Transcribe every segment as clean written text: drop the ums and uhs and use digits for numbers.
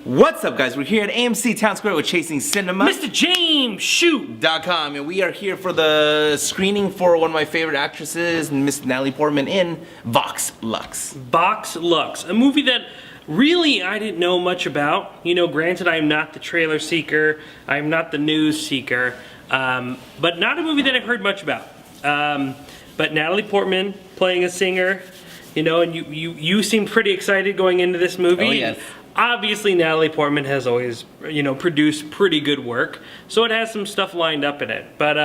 What's up, guys? We're here at AMC Town Square with Chasing Cinema. Mr. James Hsu.com, and we are here for the screening for one of my favorite actresses, Miss Natalie Portman, in Vox Lux. Vox Lux, a movie that really I didn't know much about. You know, granted, I'm not the trailer seeker, I'm not the news seeker, but not a movie that I've heard much about. But Natalie Portman playing a singer, you know, and you seemed pretty excited going into this movie. Oh, yes. Obviously, Natalie Portman has always, you know, produced pretty good work, so it has some stuff lined up in it. But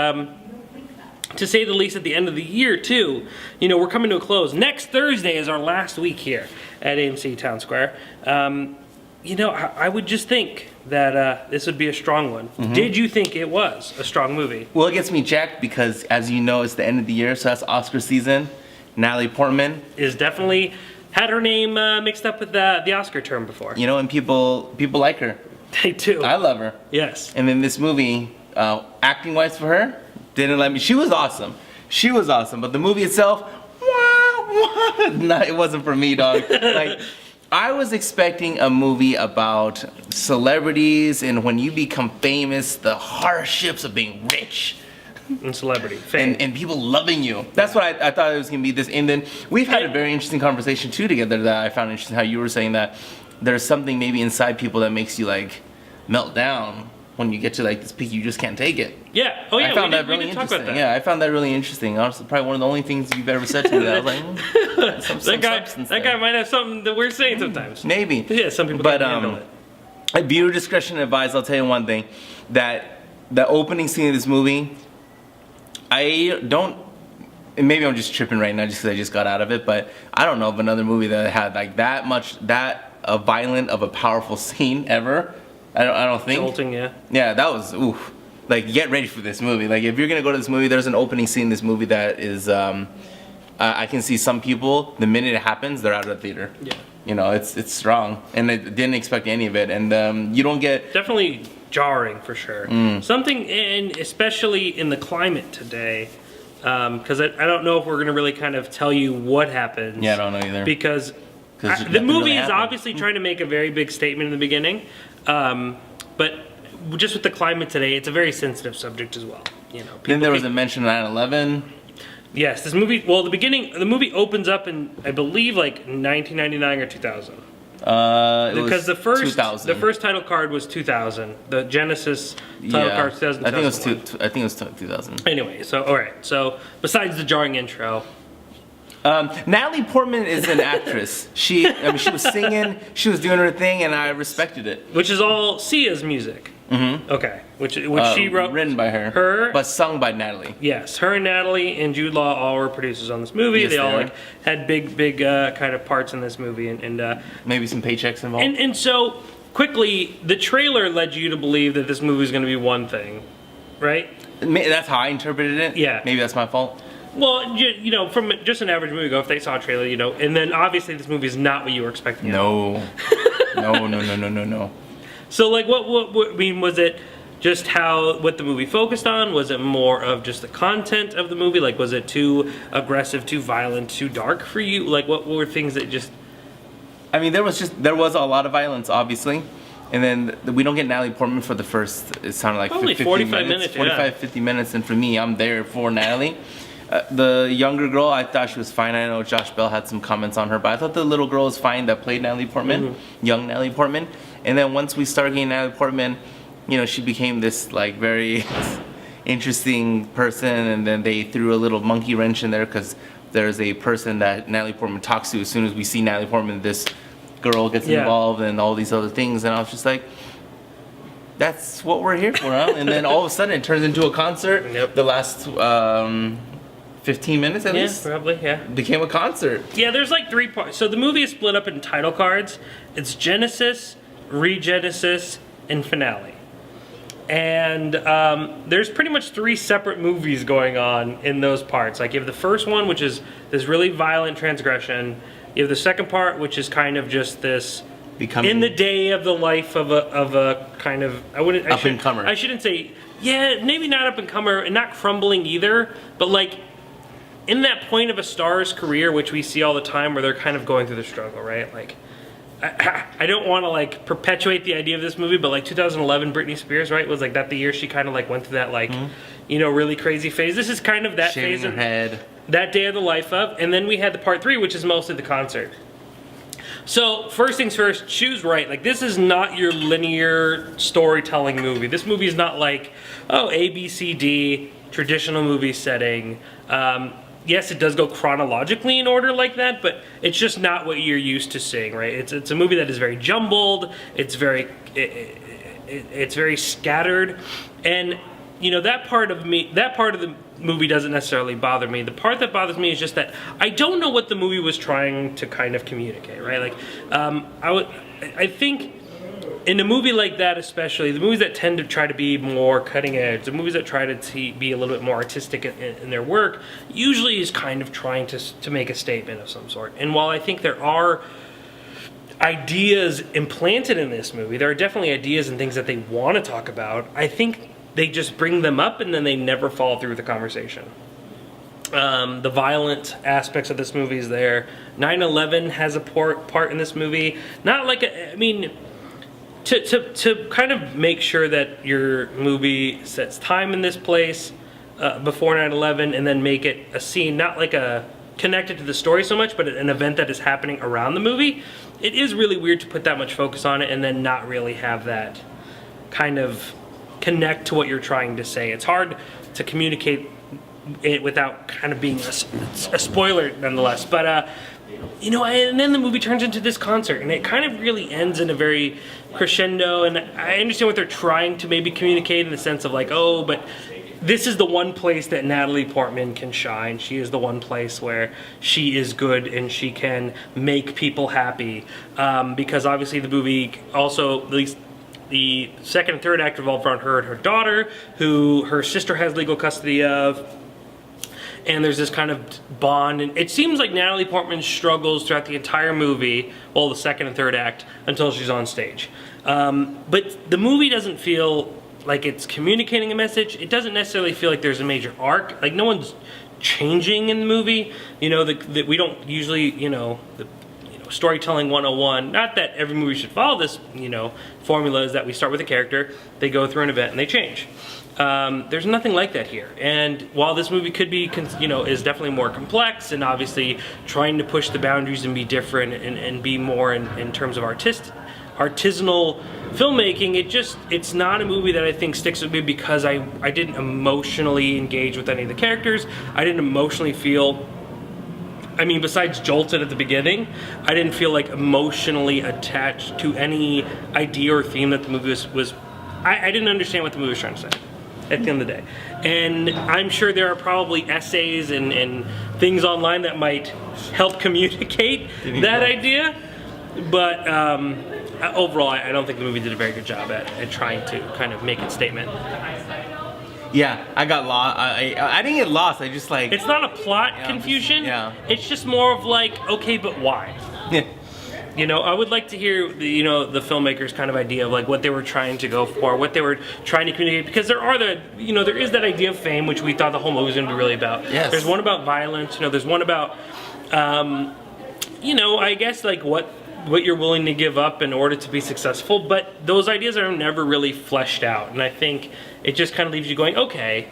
to say the least, at the end of the year, too, you know, we're coming to a close. Next Thursday is our last week here at AMC Town Square. You know, I would just think that this would be a strong one. Mm-hmm. Did you think it was a strong movie? Well, it gets me jacked because, as you know, it's the end of the year, so that's Oscar season. Natalie Portman is definitely had her name mixed up with the Oscar term before. You know, and people like her. They do. I love her. Yes. And then this movie, acting-wise for her, didn't let me. She was awesome. She was awesome. But the movie itself, nah, it wasn't for me, dog. Like, I was expecting a movie about celebrities and when you become famous, the hardships of being rich. And celebrity, fame. And people loving you. That's what I thought it was going to be this. And then we've had a very interesting conversation too together that I found interesting, how you were saying that there's something maybe inside people that makes you like melt down when you get to like this peak, you just can't take it. Yeah, oh yeah, I found that really interesting. Yeah, I found that really interesting. Honestly, probably one of the only things you've ever said to me that I was like, that guy might have something that we're saying sometimes. Maybe. Yeah, some people can't handle it. Viewer discretion advised. I'll tell you one thing, that the opening scene of this movie, I don't, and maybe I'm just tripping right now just because I just got out of it, but I don't know of another movie that had like that violent of a powerful scene ever. I don't think. Jolting, yeah. Yeah, that was, oof. Like, get ready for this movie. Like, if you're gonna go to this movie, there's an opening scene in this movie that is, I can see some people, the minute it happens, they're out of the theater. Yeah. You know, it's strong, and I didn't expect any of it, and you don't get... Definitely jarring, for sure. Something, and especially in the climate today, because I don't know if we're gonna really kind of tell you what happens. Yeah, I don't know either. Because the movie is obviously trying to make a very big statement in the beginning, but just with the climate today, it's a very sensitive subject as well. You know. Then there was a mention of 9/11. Yes, this movie. Well, the movie opens up in, I believe, like 1999 or 2000. Because the first title card was 2000. The Genesis title card 2000. I think it was 2000. Anyway, so all right. So besides the jarring intro, Natalie Portman is an actress. She was singing, she was doing her thing, and I respected it. Which is all Sia's music. Mm-hmm. Okay, which she wrote, written by her, but sung by Natalie. Yes, her and Natalie and Jude Law all were producers on this movie. Yes, they all like had big kind of parts in this movie, and maybe some paychecks involved. And so quickly, the trailer led you to believe that this movie is going to be one thing, right? That's how I interpreted it. Yeah, maybe that's my fault. Well, you know, from just an average movie go, if they saw a trailer, you know, and then obviously this movie is not what you were expecting. No, no. So, like, what I mean, was it just what the movie focused on? Was it more of just the content of the movie? Like, was it too aggressive, too violent, too dark for you? Like, what were things that just... I mean, there was a lot of violence, obviously. And then we don't get Natalie Portman for the first, it sounded like only 45 minutes. 45, 50 minutes, and for me, I'm there for Natalie. The younger girl, I thought she was fine. I know Josh Bell had some comments on her, but I thought the little girl was fine that played Natalie Portman, young Natalie Portman. And then once we started getting Natalie Portman, you know, she became this like very interesting person, and then they threw a little monkey wrench in there because there's a person that Natalie Portman talks to. As soon as we see Natalie Portman, this girl gets involved and all these other things, and I was just like, that's what we're here for, huh? And then all of a sudden it turns into a concert. Yep. The last 15 minutes at least? Probably, yeah. Became a concert. Yeah, there's like 3 parts. So the movie is split up in title cards. It's Genesis, Regenesis, and Finale. And there's pretty much 3 separate movies going on in those parts. Like, you have the first one, which is this really violent transgression. You have the second part, which is kind of just this in the day of the life of a kind of, up and comer. I shouldn't say, yeah, maybe not up and comer and not crumbling either, but like in that point of a star's career, which we see all the time, where they're kind of going through the struggle, right? Like, I don't want to like perpetuate the idea of this movie, but like 2011, Britney Spears, right, was like that the year she kind of like went through that like, you know, really crazy phase. This is kind of that Shaving phase her of head. that day of the life of, and then we had the part 3, which is mostly the concert. So first things first, Shu's right. Like this is not your linear storytelling movie. This movie is not like, oh, A, B, C, D, traditional movie setting. Yes, it does go chronologically in order like that, but it's just not what you're used to seeing, right? It's a movie that is very jumbled. It's very it's very scattered, and you know that part of the movie doesn't necessarily bother me. The part that bothers me is just that I don't know what the movie was trying to kind of communicate, right? Like I think in a movie like that, especially the movies that tend to try to be more cutting edge, the movies that try to be a little bit more artistic in their work, usually is kind of trying to make a statement of some sort. And while I think there are ideas implanted in this movie, there are definitely ideas and things that they want to talk about, I think they just bring them up and then they never follow through with the conversation. The violent aspects of this movie is there. 9/11 has a part in this movie. Not like I mean, to kind of make sure that your movie sets time in this place before 9/11 and then make it a scene, not like a connected to the story so much, but an event that is happening around the movie. It is really weird to put that much focus on it and then not really have that kind of connect to what you're trying to say. It's hard to communicate it without kind of being a spoiler nonetheless. But you know, and then the movie turns into this concert, and it kind of really ends in a very crescendo, and I understand what they're trying to maybe communicate in the sense of like, oh, but this is the one place that Natalie Portman can shine. She is the one place where she is good and she can make people happy. Because obviously the movie also, at least the second and third act, revolve around her and her daughter, who her sister has legal custody of. And there's this kind of bond, and it seems like Natalie Portman struggles throughout the entire movie, well, the second and third act, until she's on stage. But the movie doesn't feel like it's communicating a message. It doesn't necessarily feel like there's a major arc. Like no one's changing in the movie. You know, we don't usually, storytelling 101. Not that every movie should follow this, formula, is that we start with a character, they go through an event, and they change. There's nothing like that here. And while this movie could be, is definitely more complex and obviously trying to push the boundaries and be different and be more in terms of artisanal filmmaking, it's not a movie that I think sticks with me because I didn't emotionally engage with any of the characters. I didn't emotionally feel, besides jolted at the beginning, I didn't feel like emotionally attached to any idea or theme that the movie was. I didn't understand what the movie was trying to say at the end of the day. And I'm sure there are probably essays and things online that might help communicate that idea. But overall, I don't think the movie did a very good job at trying to kind of make its statement. Yeah, I got lost. I didn't get lost. I just like... It's not a plot confusion. Yeah. It's just more of like, okay, but why? I would like to hear the filmmakers' kind of idea of like what they were trying to go for, what they were trying to communicate, because there is that idea of fame, which we thought the whole movie was going to be really about. Yes. There's one about violence. There's one about, I guess like what you're willing to give up in order to be successful, but those ideas are never really fleshed out, and I think it just kind of leaves you going, okay.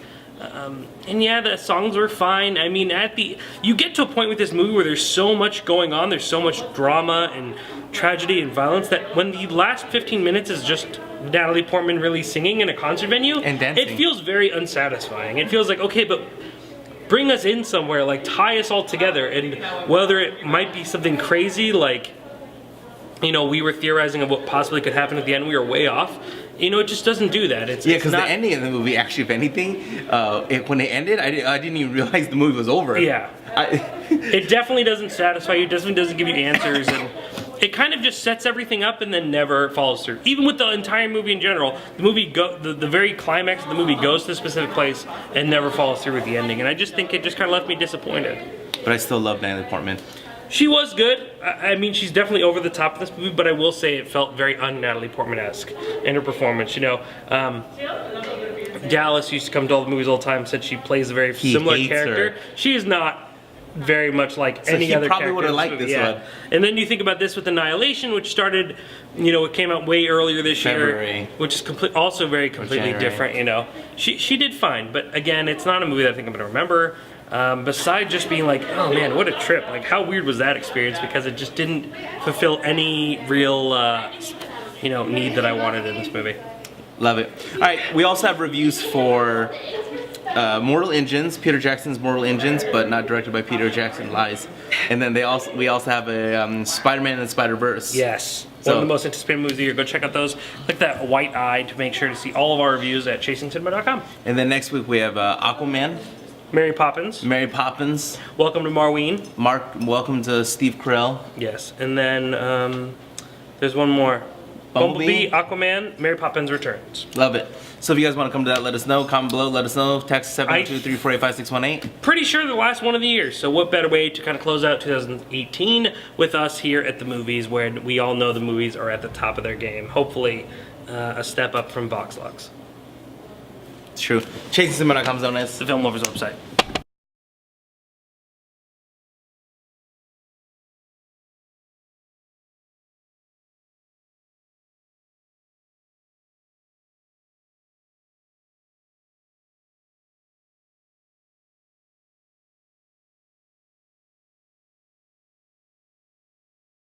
And yeah, the songs were fine. You get to a point with this movie where there's so much going on, there's so much drama and tragedy and violence that when the last 15 minutes is just Natalie Portman really singing in a concert venue, and dancing, it feels very unsatisfying. It feels like, okay, but bring us in somewhere, like tie us all together, and whether it might be something crazy, like, we were theorizing of what possibly could happen at the end, we were way off. It just doesn't do that. Because the ending of the movie, actually, if anything, when it ended, I didn't even realize the movie was over. Yeah. It definitely doesn't satisfy you, definitely doesn't give you answers, and it kind of just sets everything up and then never follows through. Even with the entire movie in general, the very climax of the movie goes to a specific place and never follows through with the ending, and I just think it just kind of left me disappointed. But I still love Natalie Portman. She was good. She's definitely over the top of this movie, but I will say it felt very un-Natalie Portman-esque in her performance. Dallas used to come to all the movies all the time, said she plays a very similar character. She is not very much like So any he other probably character. would've in liked movie. this yeah. one. And then you think about this with Annihilation, which started, it came out way earlier this February. year, which is also completely January. different. She did fine, but again, it's not a movie that I think I'm gonna remember. Besides just being like, oh man, what a trip! Like, how weird was that experience? Because it just didn't fulfill any real, need that I wanted in this movie. Love it. All right, we also have reviews for Mortal Engines, Peter Jackson's Mortal Engines, but not directed by Peter Jackson. Lies. And then we also have a Spider-Man and Spider-Verse. Yes. So- One of the most anticipated movies of the year. Go check out those. Click that white eye to make sure to see all of our reviews at chasingcinema.com. And then next week we have Aquaman, Mary Poppins. Mary Poppins, Welcome to Marween. Mark. Welcome to Steve Carell. Yes. And then there's one more. Bumblebee? Aquaman, Mary Poppins Returns. Love it. So if you guys want to come to that, let us know. Comment below. Let us know. Text 723-485-618. Pretty sure the last one of the year. So what better way to kind of close out 2018 with us here at the movies, where we all know the movies are at the top of their game. Hopefully a step up from Vox Lux. It's true. ChasingCinema.com is known as The Film Lovers website.